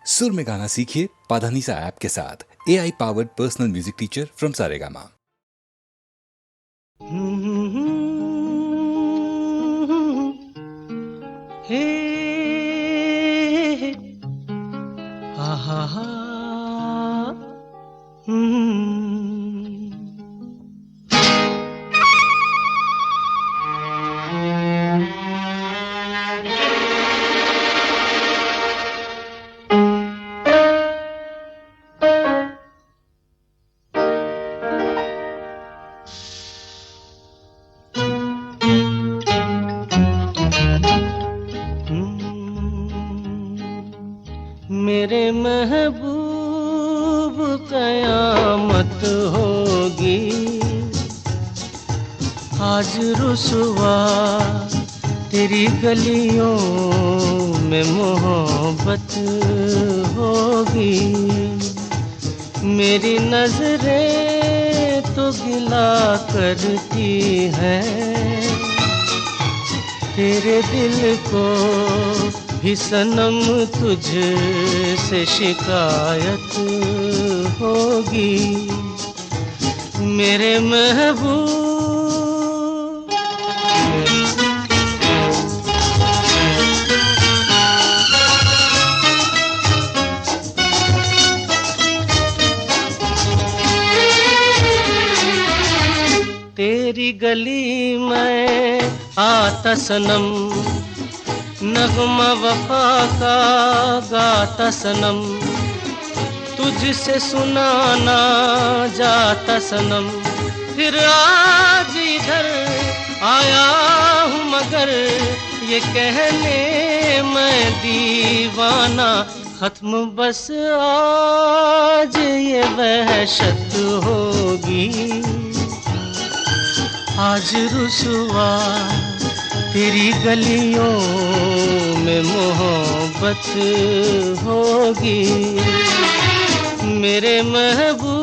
सुर में गाना सीखिए पाधानीसा ऐप के साथ। AI powered personal music teacher from Saregama. हे हा हा हा मेरे महबूब कयामत होगी, आज रुसवा तेरी गलियों में मोहब्बत होगी। मेरी नजरें तो गिला करती हैं, तेरे दिल को भी सनम तुझसे शिकायत होगी। मेरे महबूब तेरी गली में आता सनम, नगमा वफा का गाता सनम, तुझसे सुनाना जाता सनम। फिर आज इधर आया हूँ मगर ये कहने मैं दीवाना, खत्म बस आज ये वहशत होगी। आज रुसवा तेरी गलियों में मोहब्बत होगी। मेरे महबूब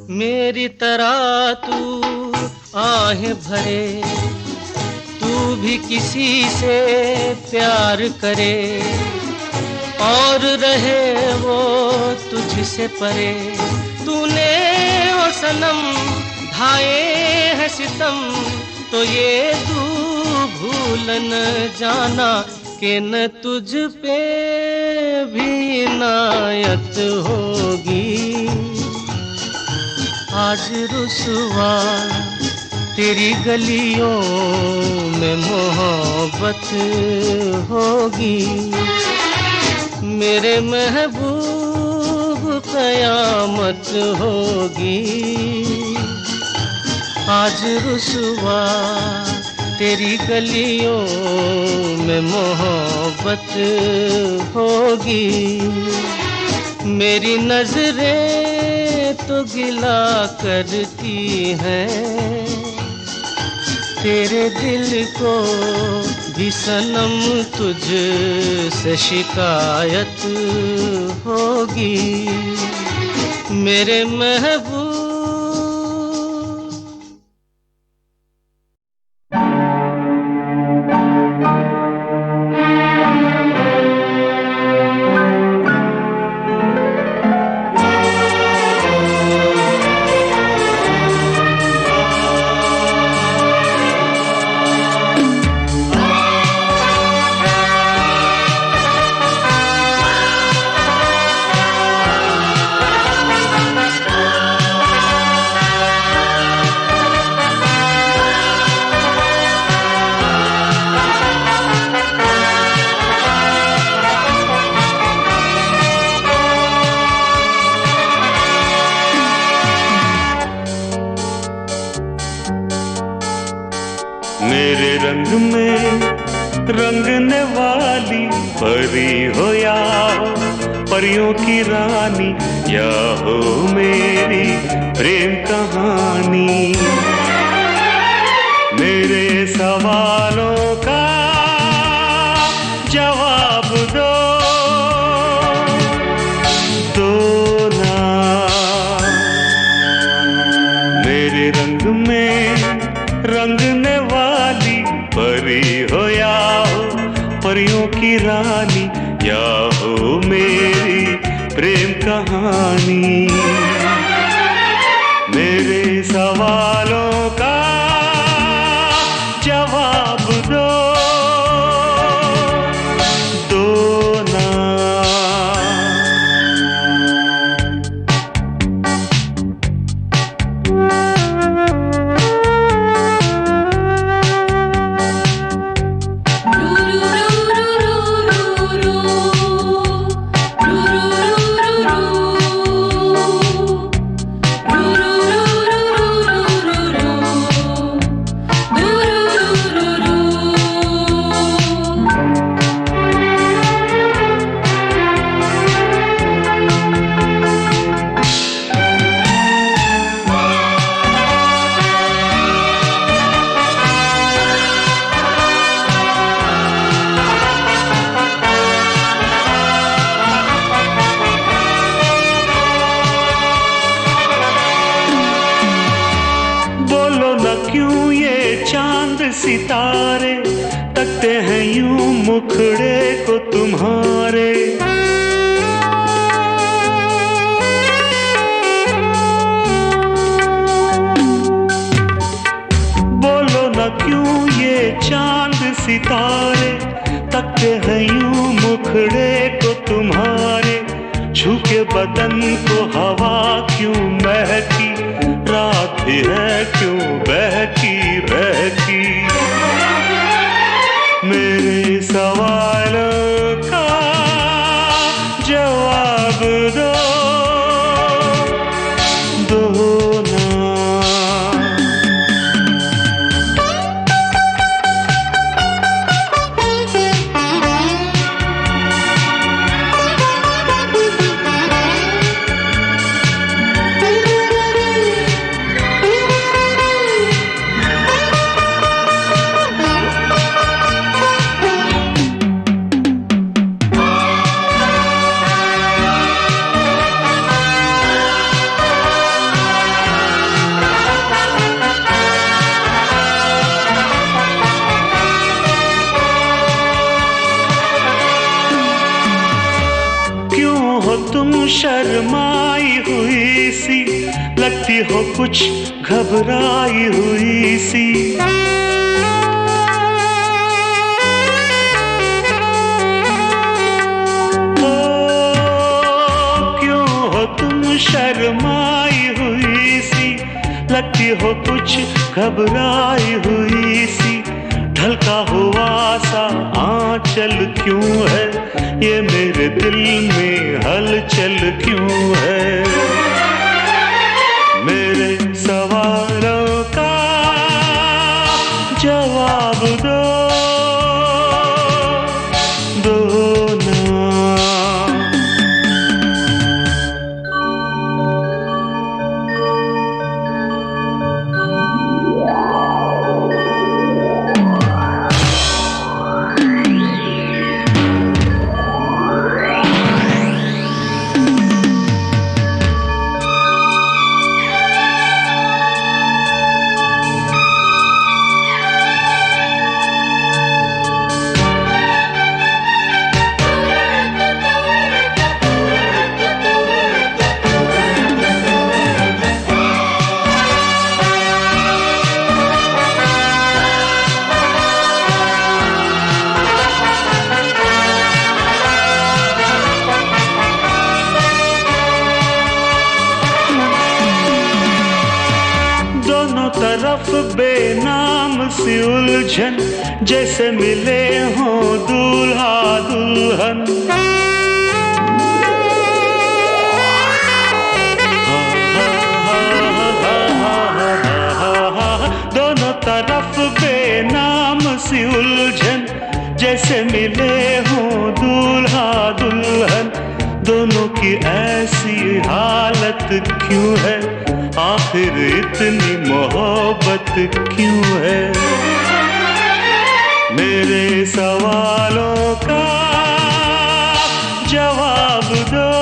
मेरी तरह तू आहें भरे, तू भी किसी से प्यार करे और रहे वो तुझसे परे। तूने ओ सनम ढाए हैं सितम, तो ये तू भूल न जाना कि न तुझ पे भी इनायत होगी। आज रुसवा तेरी गलियों में मोहब्बत होगी। मेरे महबूब कयामत होगी। आज रुसवा तेरी गलियों में मोहब्बत होगी। मेरी नजरें तो गिला करती हैं, तेरे दिल को भी सनम तुझसे शिकायत होगी। मेरे महबूब मेरे रंग में रंगने वाली परी हो या परियों की रानी, या हो मेरी प्रेम कहानी। मेरे सवालों का जवाब दो, की रानी या हो मेरी प्रेम कहानी। मेरे सवालों का जवाब दो, दो ना। क्यों ये चांद सितारे तकते हैं यूं मुखड़े को तुम्हारे। बोलो न क्यों ये चांद सितारे तकते हैं यूं मुखड़े को तुम्हारे। छू के बदन को हवा क्यों महकी, रात भी है क्यों बहकी बहकी। मेरे सवालों का जवाब दो, दो ना। तुम शर्माई हुई सी, लगती हो कुछ घबराई हुई सी। ओ क्यों हो तुम शर्माई हुई सी, लगती हो कुछ घबराई हुई सी। ढलका हुआ सा आंचल क्यों है, ये मेरे दिल में हलचल क्यों है। मेरे सवालों का जवाब दो, दो ना। तरफ बेनाम सी उलझन, जैसे मिले हों दूल्हा दुल्हन। दोनों तरफ बेनाम सी उलझन, जैसे मिले हों दूल्हा दुल्हन। दोनों की ऐसी हालत क्यों है, आखिर इतनी मोहब्बत क्यों है। मेरे सवालों का जवाब दो,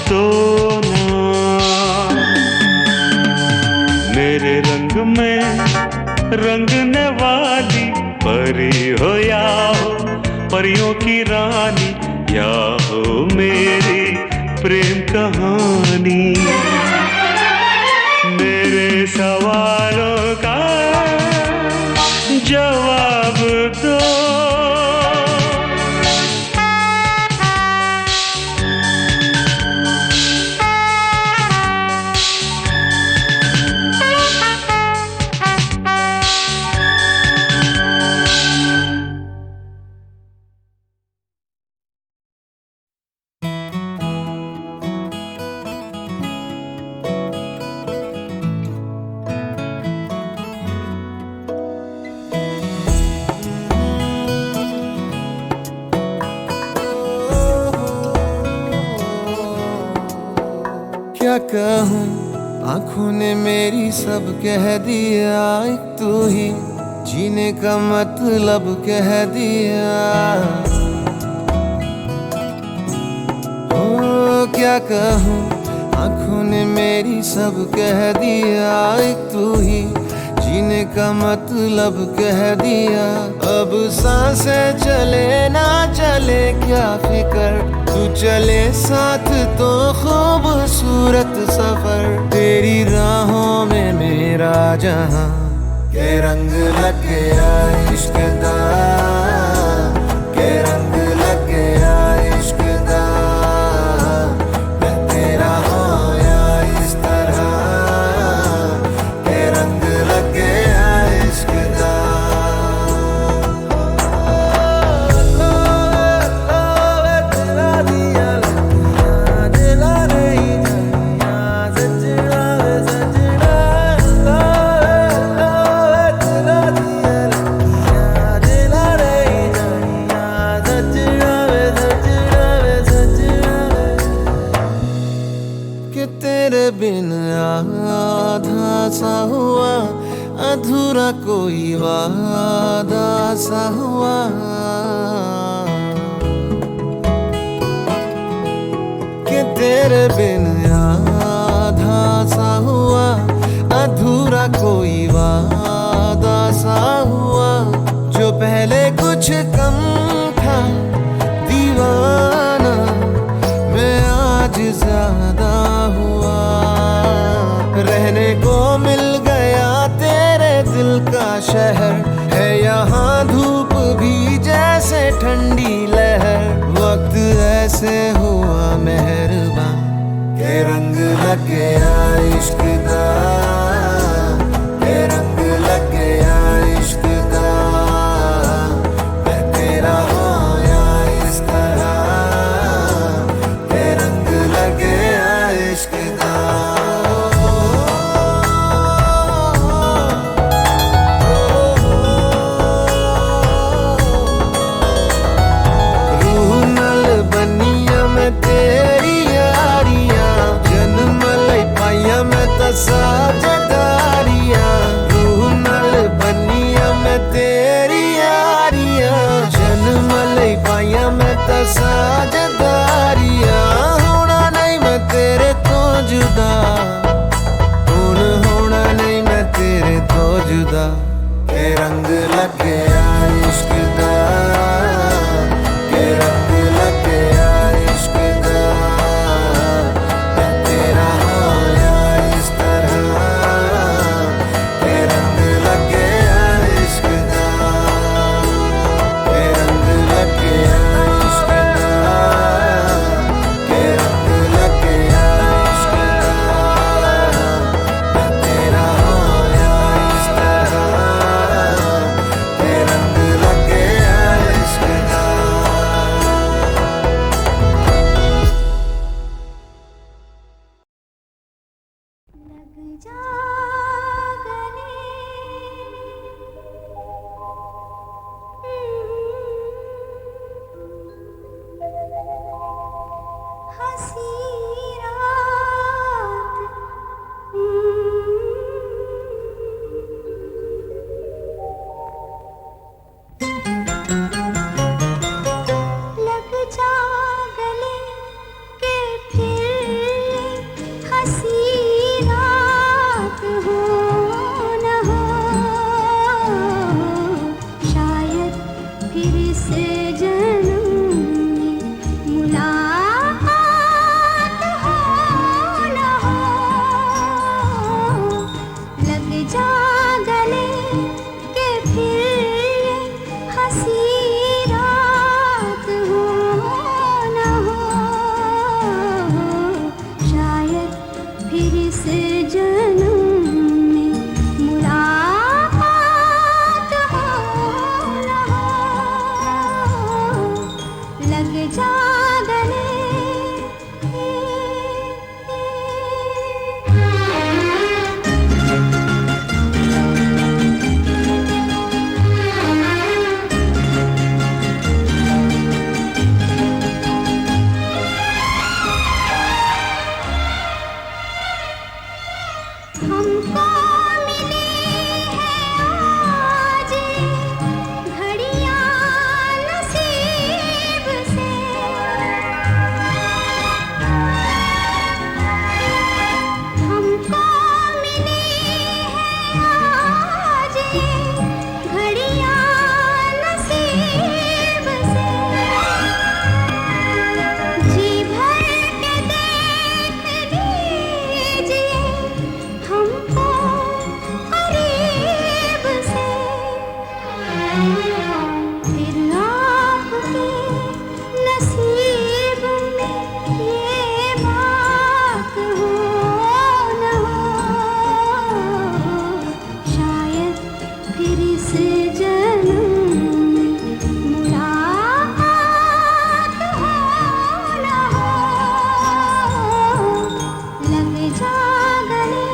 दो ना। मेरे रंग में रंगने वाली परी हो या परियों की रानी या हो मेरी प्रेम कहानी। मेरे सवालों का जवाब दो। क्या कहूँ, आँखों ने मेरी सब कह दिया, एक तू ही जीने का मतलब कह दिया। ओ क्या कहूँ, आँखों ने मेरी सब कह दिया, एक तू ही जीने का मतलब कह दिया। अब सांसें चले ना चले क्या फिकर, तू चले साथ तो खूबसूरत सफर। तेरी राहों में मेरा जहां के रंग लग गया इश्क दा, के रंग लग गया इश्क दा। मैं तेरा होया इस तरह, के रंग लग गया इश्क दा। तेरे बिन आधा सा हुआ, अधूरा कोई वादा सा हुआ। कि तेरे बिन आधा सा हुआ, अधूरा कोई वादा सा हुआ। जो पहले कुछ कम था दीवाना, मैं आज ज्यादा हुआ। रहने को मिल गया तेरे दिल का शहर, है यहाँ धूप भी जैसे ठंडी लहर। वक्त ऐसे हुआ मेहरबान, के रंग लग गया इश्क दा, के रंग लग गया इश्क दा। मैं तेरा होया इस तरह, के रंग लग गया इश्क दा। रूह नल बनिया मैं तेरी यारियां, जन्म लई जा गले। हमको मिली है आज घड़ियां नसीब से, हमको मिली है आज घड़ियां नसीब से। जी भर के देख लीजिए हमको करीब से, फिर आपके नसीब में ये बात हो न हो, शायद फिर इस जन्म में मुलाकात हो न हो, लग जा गले।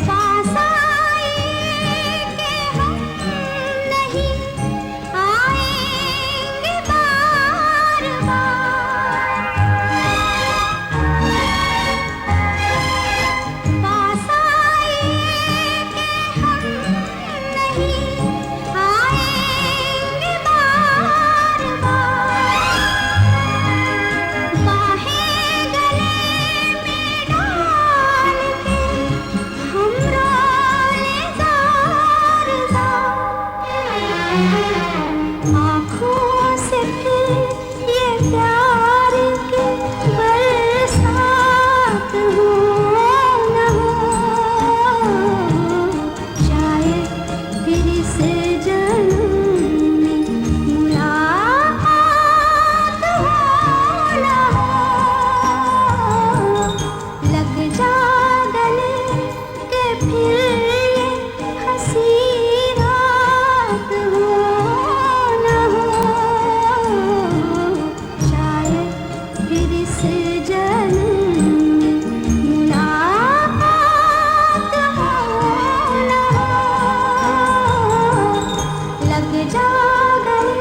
पास आए कि हम नहीं आएंगे बार बार, पास आए कि हम नहीं आएंगे बार बार, बाहें गले में डाल के हम रोले ज़ार ज़ार, आँखों से फिर ये प्यार की बरसात हो न हो, शायद फिर इस जन्म में मुलाकात हो न हो, लग जा गले के फिर ये हंसी रात हो न हो, शायद फिर इस जन्म में मुलाकात हो न हो, लग जा गले।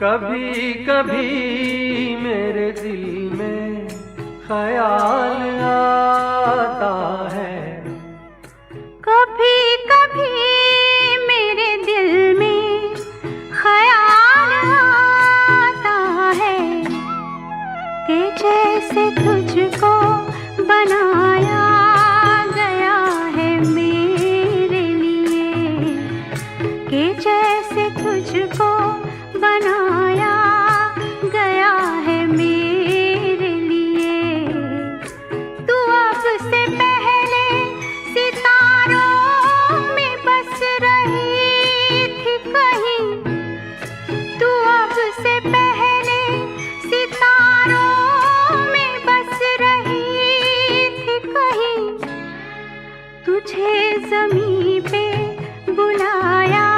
कभी कभी मेरे दिल में ख्याल आता है, कभी कभी मेरे दिल में ख्याल आता है कि जैसे तुझको बनाया गया है मेरे लिए, कि जैसे तुझको बनाया गया है मेरे लिए। तू अब से पहले सितारों में बस रही थी कहीं, तू अब से पहले सितारों में बस रही थी कहीं, तुझे ज़मीं पे बुलाया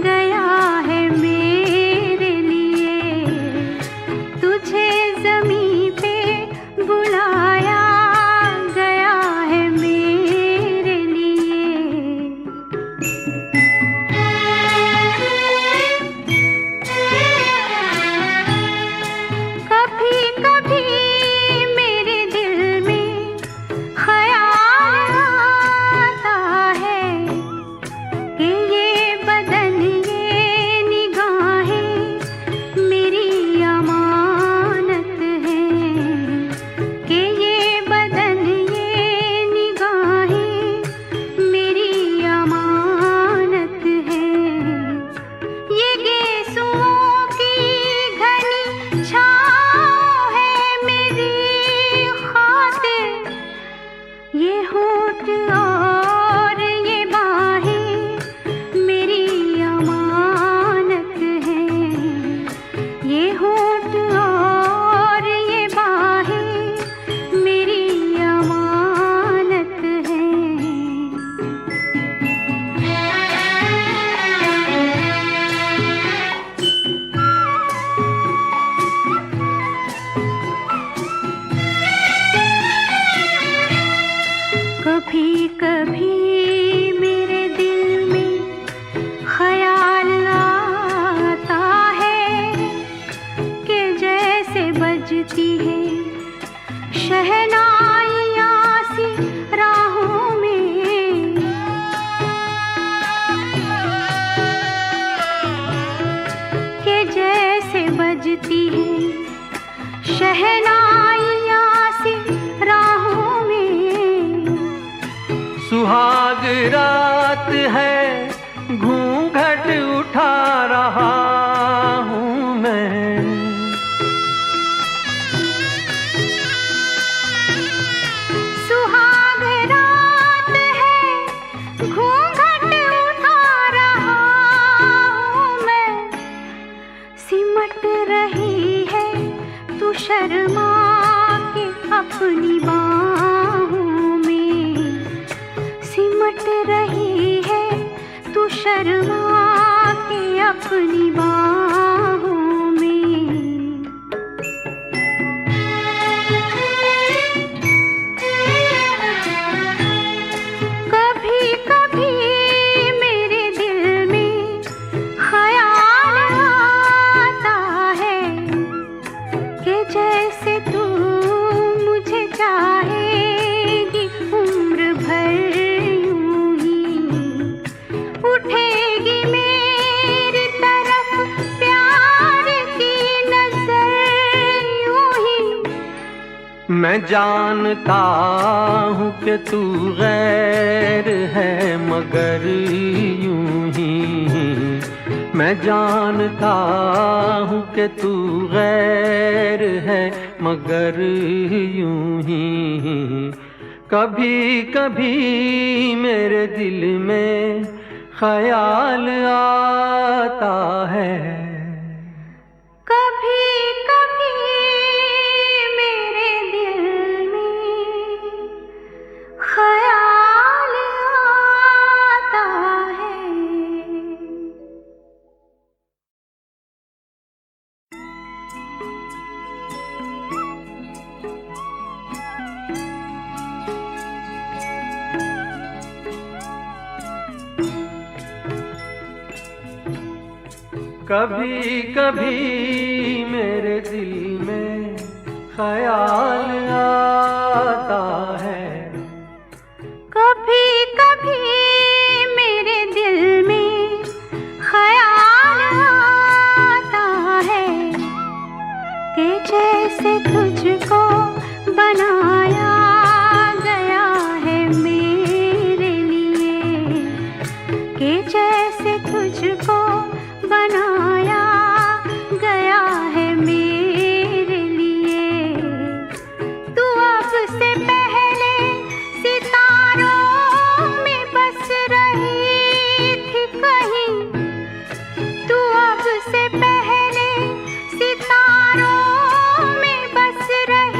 गया है मेरे लिए, तुझे ज़मीं पे बुलाया गया है मेरे लिए। कभी कभी मेरे दिल में ख्याल आता है, कभी कभी मेरे दिल में ख्याल आता है कि जैसे बजती है शहनाइयाँ सी राहों में, कि जैसे बजती है शहनाइयाँ सी राहों में। सुहाग रात है घूंघट उठा रहा हूँ मैं, सुहाग रात है घूंघट उठा रहा हूँ मैं। सिमट रही है तू शर्मा के अपनी बाहों में, सिमट रही है तू शर्मा के अपनी बाहों में। कभी कभी मेरे दिल में ख्याल आता है कि जैसे तू मुझे चाहेगी उम्र भर यूं ही, उठेगी मेरी तरफ प्यार की नजर यूं ही। मैं जानता हूँ कि तू गैर है मगर यूं ही, मैं जानता हूँ कि तू गैर है मगर यूं ही। कभी कभी मेरे दिल में ख्याल आता है, कभी कभी मेरे दिल में ख्याल आता है। कभी कभी मेरे दिल में ख्याल आता है, कभी कभी मेरे दिल में ख्याल आता है कि जैसे तुझको बनाया गया है मेरे लिए, कि जैसे तुझको बनाया गया है मेरे लिए। तू अब से पहले सितारों में बस रही थी कहीं, तू अब से पहले सितारों में बस रही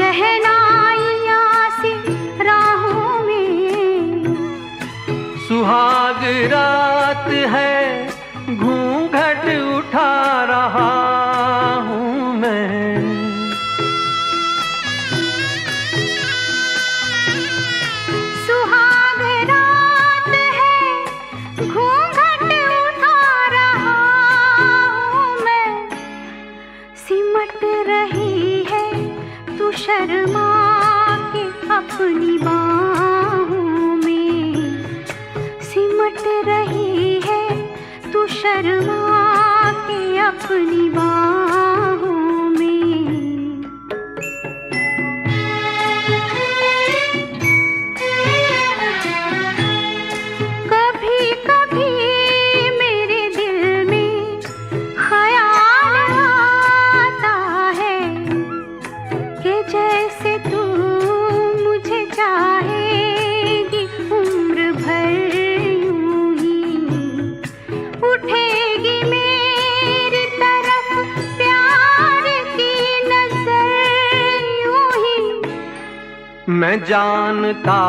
शहनाइयाँ सी राहों में। सुहाग रात है, घूंघट उठा रहा हूँ मैं। सुहाग रात है, घूंघट उठा रहा हूँ मैं। सिमट रही है तू शर्मा के अपनी बाहों में। सिमट रही है तू शर्मा के अपनी बाहों में। कभी कभी मेरे दिल में ख्याल आता है कि जैसे तू मुझे चाहेगी उम्र भर यूं ही। उठेगी मेरी तरफ प्यार की नजर यूं ही। मैं जानता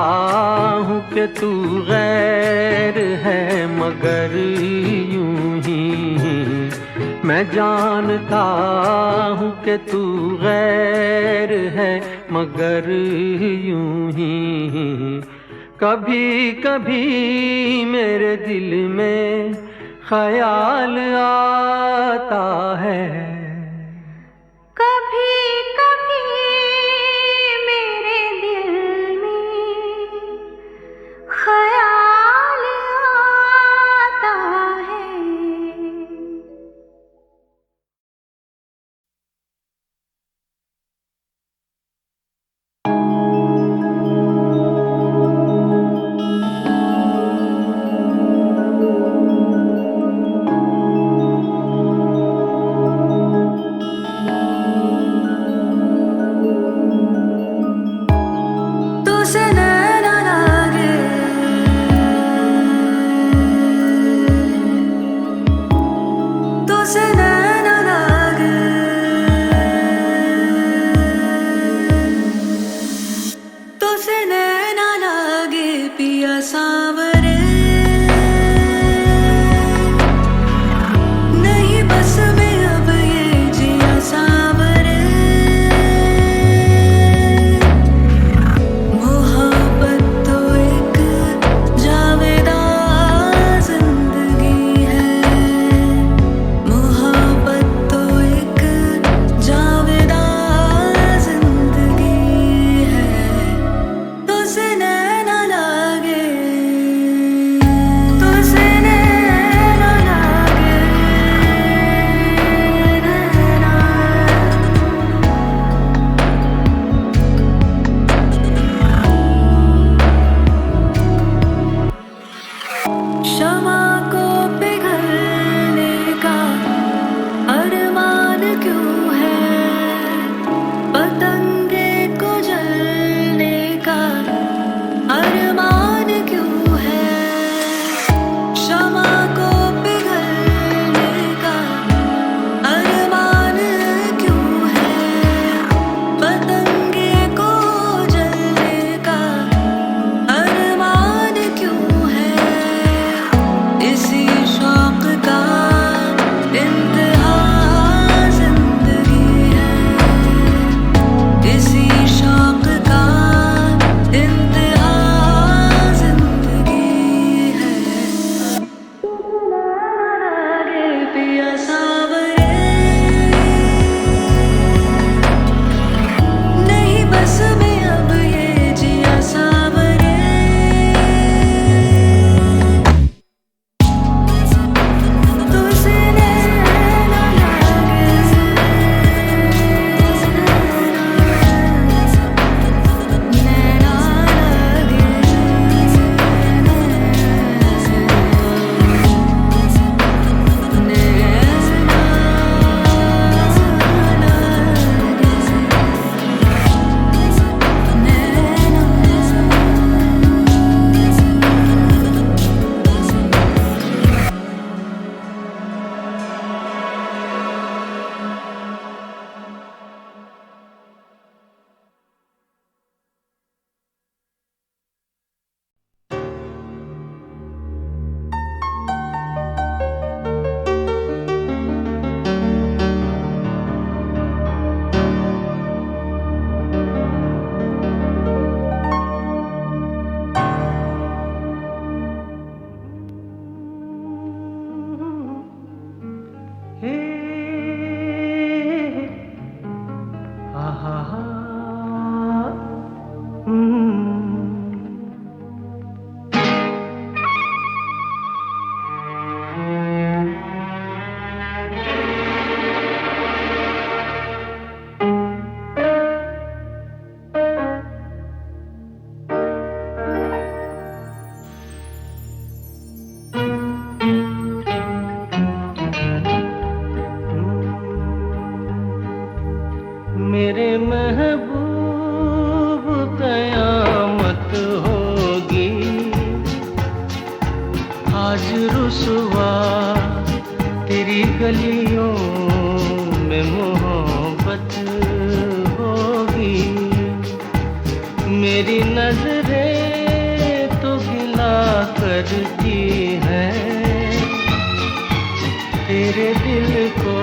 हूँ कि तू गैर है मगर यूं ही। मैं जानता हूँ कि तू गैर है मगर यूं ही। कभी कभी मेरे दिल में ख्याल आता है। कभी कभी मेरे दिल में ख्याल आता है। तुझसे नैना लागे, तुझसे नैना लागे, तुझसे नैना लागे पिया सांवरे। नहीं बस में अब ये जिया सांवरे। मोहब्बत तो एक जावेदा जिंदगी है। मोहब्बत तो एक जावेदा जिंदगी है। तुझसे नैना लागे, तुझसे नैना लागे, नैना। शमा को पिघलने का अरमान क्यों है? पतंगे को जलने का अरमान क्यों है? शमा को पिघलने का अरमान क्यों है? पतंगे को जलने का अरमान क्यों है? इसी रुसवा तेरी गलियों में मोहब्बत होगी। मेरी नजरें तो गिला करती हैं, तेरे दिल को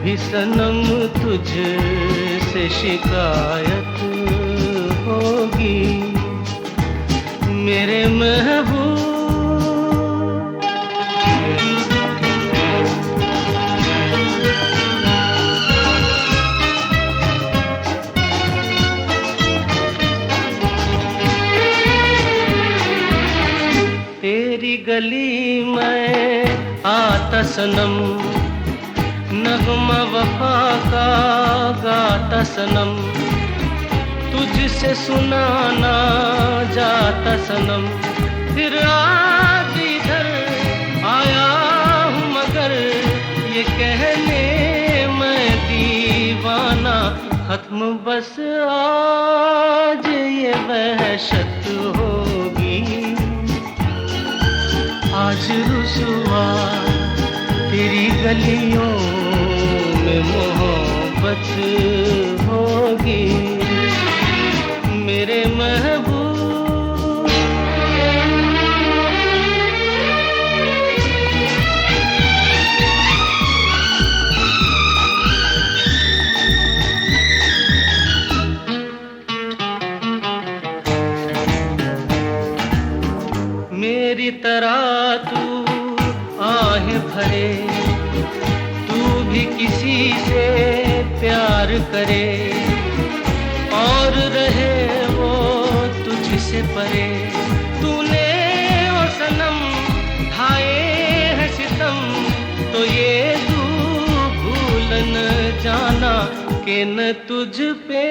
भी सनम तुझसे शिकायत होगी। मेरे महबूब तेरी गली में आता सनम, नगमा वफा का गाता सनम, तुझसे सुनाना जाता सनम। फिर आज इधर आया हूँ मगर ये कहने मैं दीवाना, खत्म बस आज ये वहशत होगी। आज रुसवा तेरी गलियों में मोहब्बत होगी। मेरे महबूब मेरी तरह तू आहें भरे, तू भी किसी से प्यार करे और रहे वो तुझसे परे। तूने ओ सनम ढाए हैं सितम, तो ये भूल न जाना कि न तुझ पे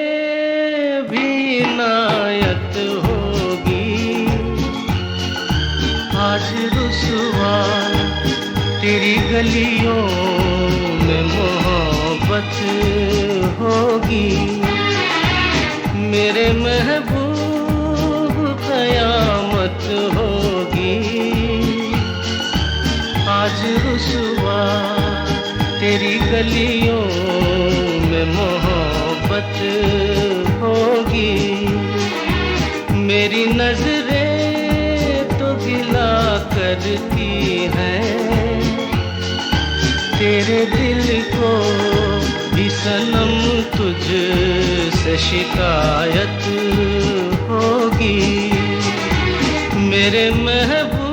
भी इनायत होगी। आज रुसवा तेरी गलियों में मोहब्बत होगी। मेरे महबूब कयामत होगी। आज रुसवा तेरी गलियों में मोहब्बत होगी। मेरी नजरें तो गिला करती हैं, तेरे दिल को भी सनम तुझसे शिकायत होगी। मेरे महबूब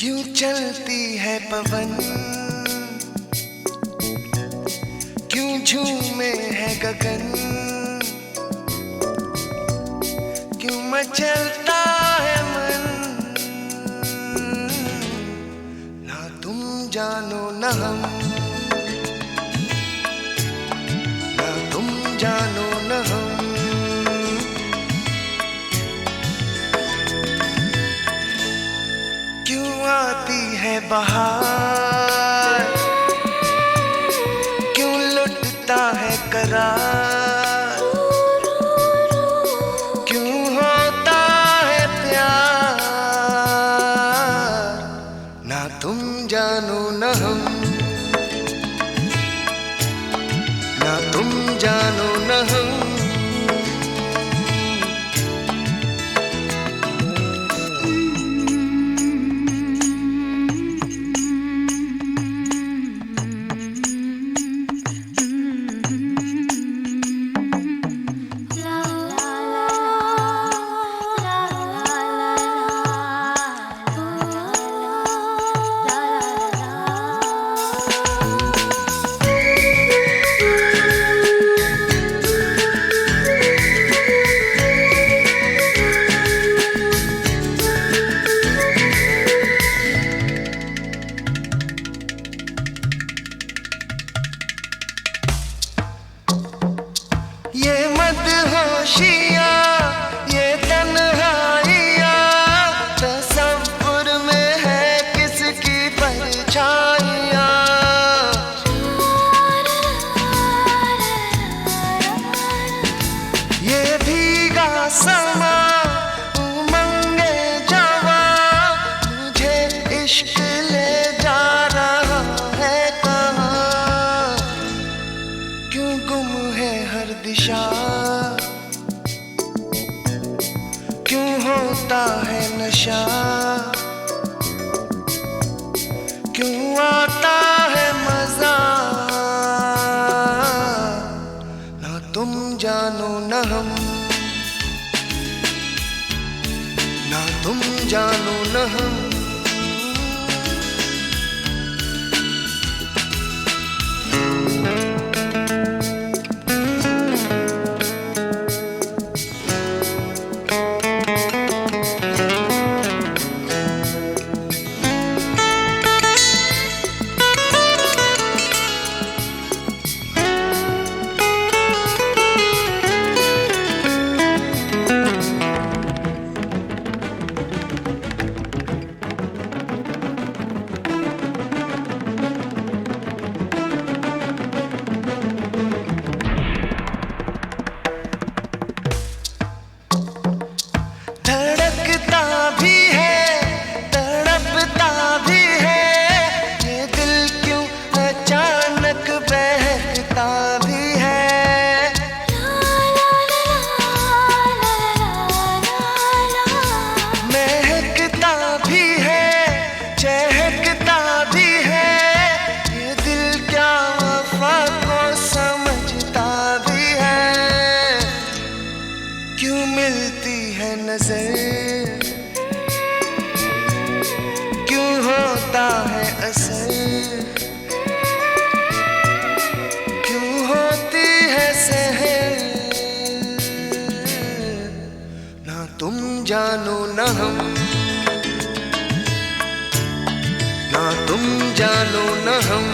क्यों चलती है पवन, क्यों झूमे है गगन, क्यों मचलता है मन। ना तुम जानो न हम, ना तुम जानो न हम। क्यों आती है बहार, क्यों लुटता है करार, क्यों होता है प्यार। ना तुम जानो न हम, ना तुम जानो न हम। मदहोशियाँ ये तन्हाइयाँ तसव्वुर में है किसकी परछाइयाँ ये भीगा समा उमंगे जवा मुझे इश्क ले जा रहा है कहाँ क्यों गुम है हर दिशा क्यों होता है नशा क्यों आता है मजा ना तुम जानो न हम ना तुम जानो न हम धड़कता भी है तड़पता भी है ये दिल क्यों अचानक बहकता भी है महकता भी है चहकता भी है ये दिल क्या वफा को समझता भी है क्यों मिलती है नजर क्यों होता है असर क्यों होती है सहर ना तुम जानो न हम ना तुम जानो न हम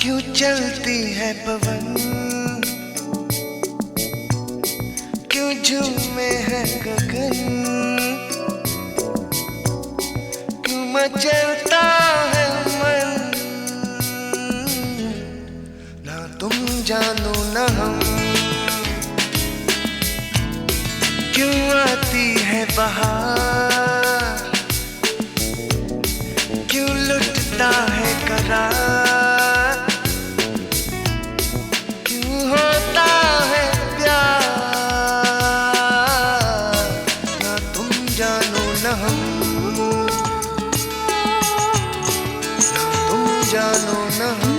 क्यों चलती है पवन क्यों झूमे है गगन क्यों मचलता है मन ना तुम जानो न हम क्यों आती है बहार क्यों लुटता है करार क्यों होता है प्यार ना तुम जानो न हम ना तुम जानो न हम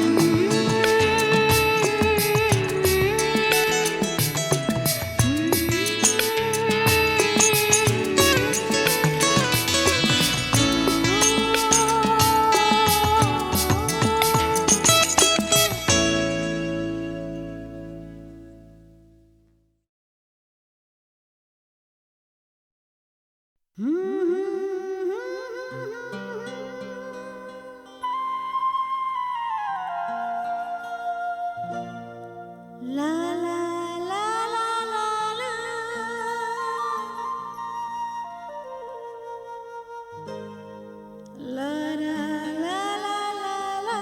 La la la la la la. La la la la la la.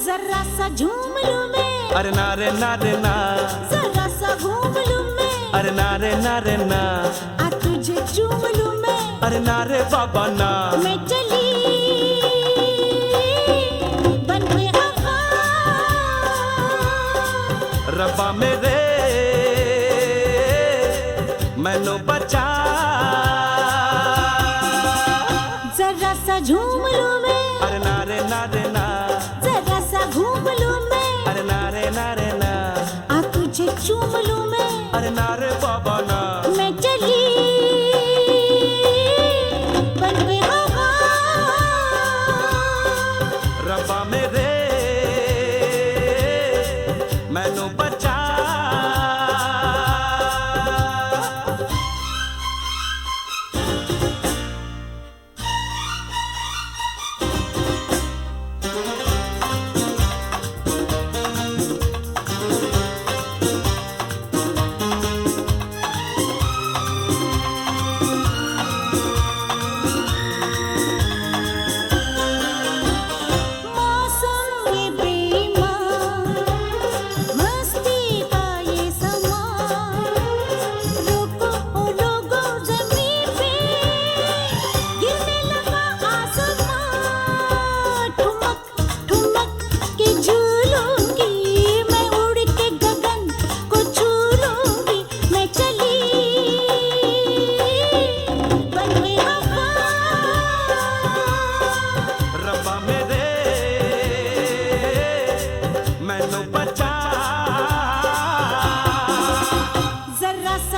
जरा सा झूम लूं मैं, अरे नारे नारे ना, जरा सा घूम लूं मैं, अरे नारे नारे ना, आ तुझे चूम लूं मैं, अरे नारे बाबा ना, मैं चली बन के हवा, रब्बा मेरे मैनू बचा। जरा सा झूम लूं मैं, अरे नारे नारे ना, जरा सा घूम लूं मैं, अरे नारे नारे ना, आ तुझे चूम लूं मैं, अरे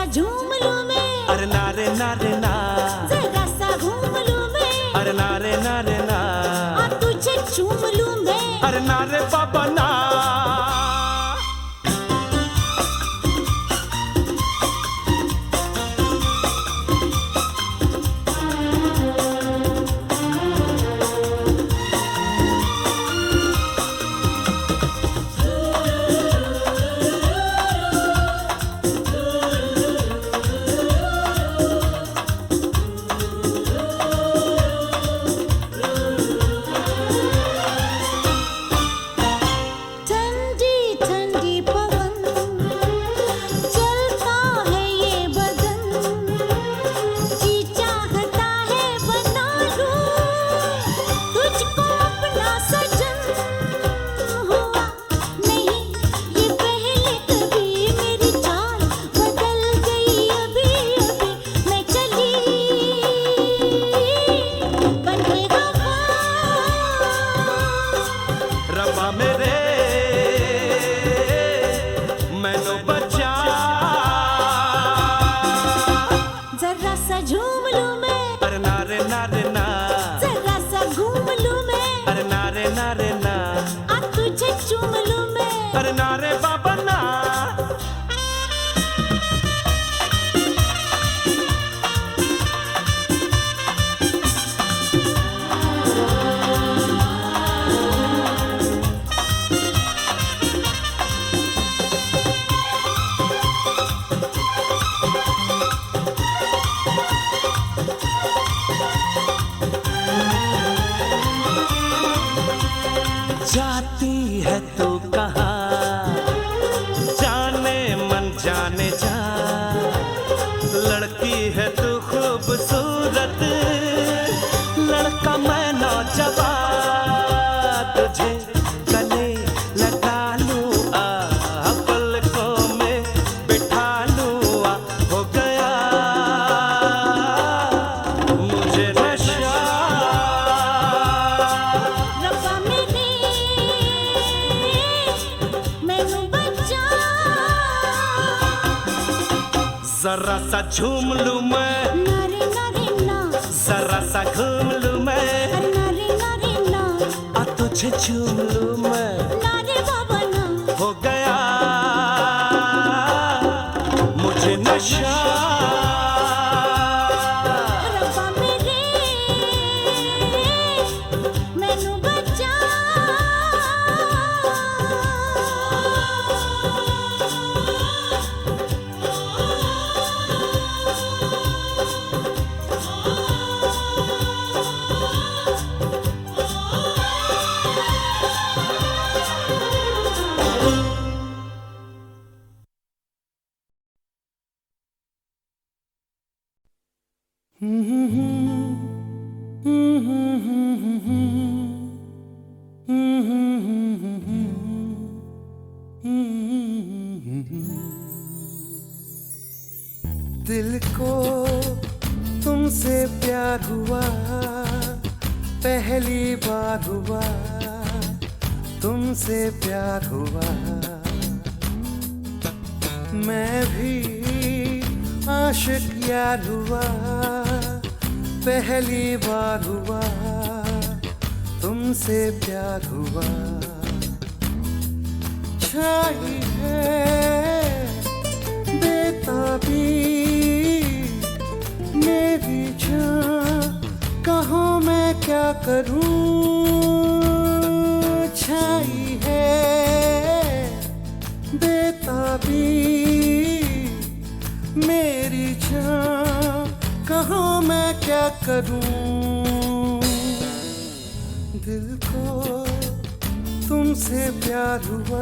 सा झूम लूं मैं, अरे नारे नारे ना, जरा सा घूम लूं मैं, अरे नारे नारे ना, और तुझे चूम लूं मैं, अरे नारे बाबा ना। ठंडी ठंडी पवन चलता है ये बदन, जी चाहता है बना लूं तुझको अपना सजन। हुआ नहीं ये पहले कभी, मेरी चाल बदल गई अभी अभी, मैं चली बन के वफा। रब्बा मेरे मैनू बचा, जरा सा झूम लूं मैं, अरे नारे नारे ना, जरा सा घूम लूं मैं, अरे नारे नारे ना, आ तुझे चूम लूं मैं, अरे नारे बाबा ना। जाती है तू कहाँ, जाने मन जाने जा, लड़की है तू खूबसूरत, लड़का मैं नौजवान, तुझे गले लगा लूं आ, पलकों में बिठा लूं आ, हो गया मुझे नशा। रब्बा मेरे मैनू बचा। जरा सा झूम लूं मैं, नारे नारे ना, जरा सा घूम लूं मैं, नारे नारे ना, आ तुझे चूम लूं मैं, नारे बाबा ना, हो गया मुझे नशा। रब्बा मेरे मैनू बचा। दिल को तुमसे प्यार हुआ, पहली बार हुआ तुमसे प्यार हुआ। मैं भी आशिक यार हुआ, पहली बार हुआ तुमसे प्यार हुआ। छाई है बेताबी मेरी जान, कहाँ मैं क्या करूं। छाई है बेताबी मेरी जान, कहाँ मैं क्या करूं। दिल को तुमसे प्यार हुआ,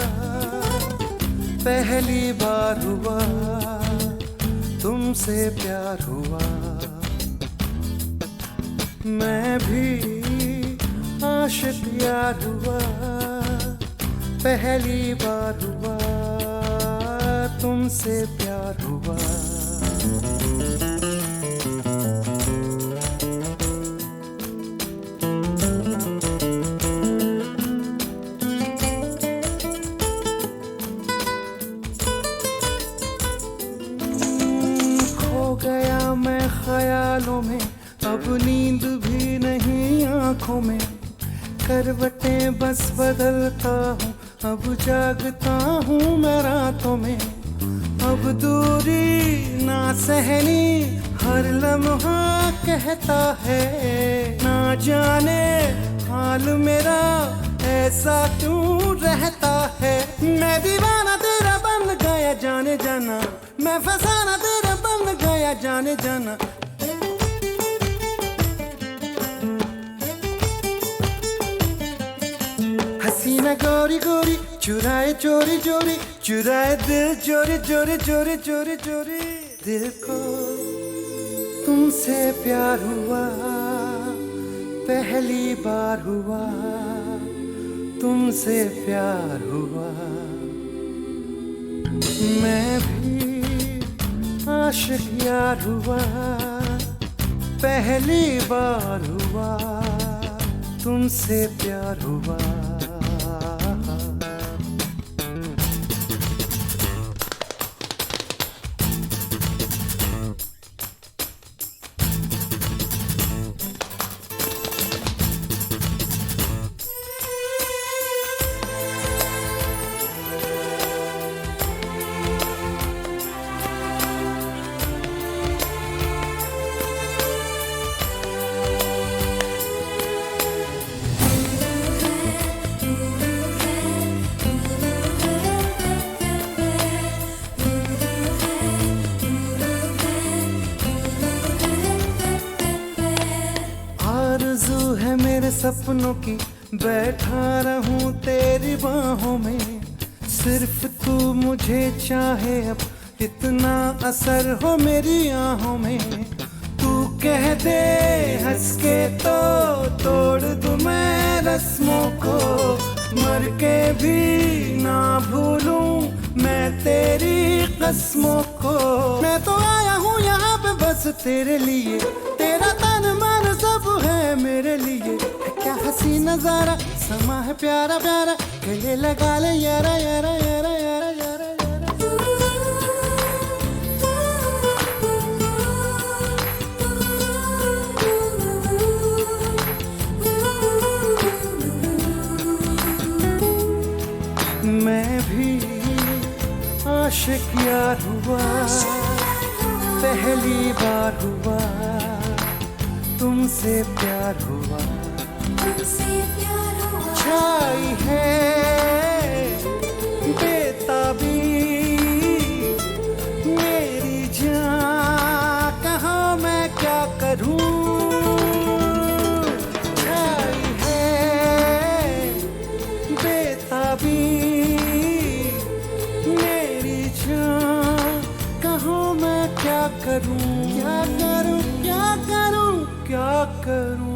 पहली बार हुआ तुमसे प्यार हुआ। मैं भी आशिक यार हुआ, पहली बार हुआ तुमसे प्यार हुआ। ख्यालों में, अब नींद भी नहीं आंखों में। करवटें बस बदलता हूँ, अब जागता हूँ मैं रातों में। अब दूरी ना सहनी, हर लम्हा कहता है, ना जाने हाल मेरा ऐसा क्यों रहता है। मैं दीवाना तेरा बन गया जाने जाना, मैं फसाना तेरा बन गया जाने जाना। हसीना गोरी गोरी चुराए चोरी चोरी, चुराए दिल चोरी चोरी चोरी चोरी चोरी। दिल को तुमसे प्यार हुआ, पहली बार हुआ, तुमसे प्यार हुआ। मैं भी आशिक यार हुआ, पहली बार हुआ, तुमसे प्यार हुआ। आरज़ू है मेरे सपनों की, बैठा रहूं तेरी बाहों में। सिर्फ तू मुझे चाहे, अब इतना असर हो मेरी आहों में। तू कह दे हंस के तो तोड़ दूं मैं रस्मों को, मर के भी ना भूलूं मैं तेरी कस्मों को। मैं तो आया हूँ यहाँ पे बस तेरे लिए, तेरा तन मन सब है मेरे लिए। क्या हसी नजारा, समा है प्यारा प्यारा, गले लगा ले यारा यारा यारा यारा यारा यारा। मैं भी आशिक यार हुआ, पहली बार हुआ, तुमसे प्यार हुआ। छाई है बेताबी मेरी जान, कहाँ मैं क्या करूं। छाई है बेताबी मेरी जान, कहाँ मैं क्या करूं, क्या करूं, क्या करूं, क्या करूं।